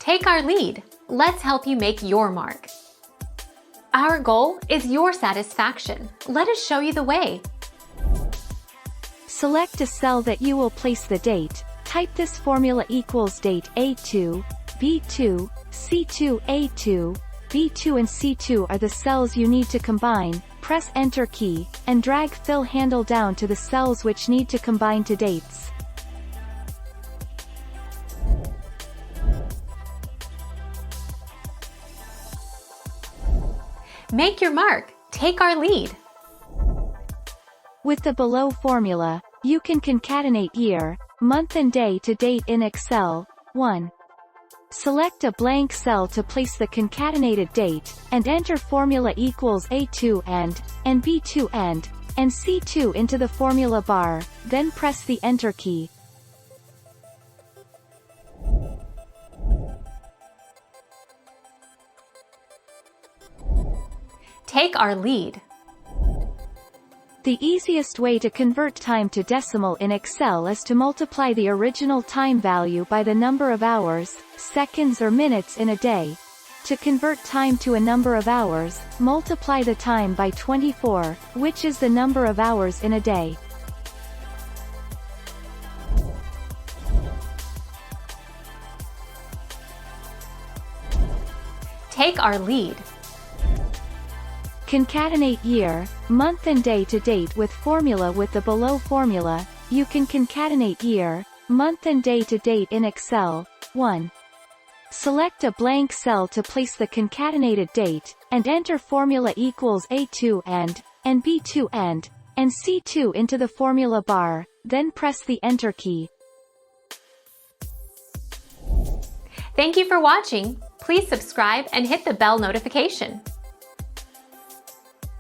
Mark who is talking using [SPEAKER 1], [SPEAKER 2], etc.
[SPEAKER 1] Take our lead. Let's help you make your mark. Our goal is your satisfaction. Let us show you the way.
[SPEAKER 2] Select a cell that you will place the date. Type this formula equals date A2, B2, C2, A2, B2 and C2 are the cells you need to combine. Press Enter key, and drag fill handle down to the cells which need to combine to dates.
[SPEAKER 1] Make your mark. Take our lead.
[SPEAKER 2] With the below formula, you can concatenate year, month and day to date in Excel. 1. Select a blank cell to place the concatenated date, and enter formula equals A2 and B2 and C2 into the formula bar, then press the Enter key.
[SPEAKER 1] Take our lead.
[SPEAKER 2] The easiest way to convert time to decimal in Excel is to multiply the original time value by the number of hours, seconds or minutes in a day. To convert time to a number of hours, multiply the time by 24, which is the number of hours in a day.
[SPEAKER 1] Take our lead.
[SPEAKER 2] Concatenate year, month and day to date with formula. With the below formula, you can concatenate year, month and day to date in Excel. 1. Select a blank cell to place the concatenated date, and enter formula equals A2 and B2 and C2 into the formula bar, then press the Enter key.
[SPEAKER 1] Thank you for watching. Please subscribe and hit the bell notification.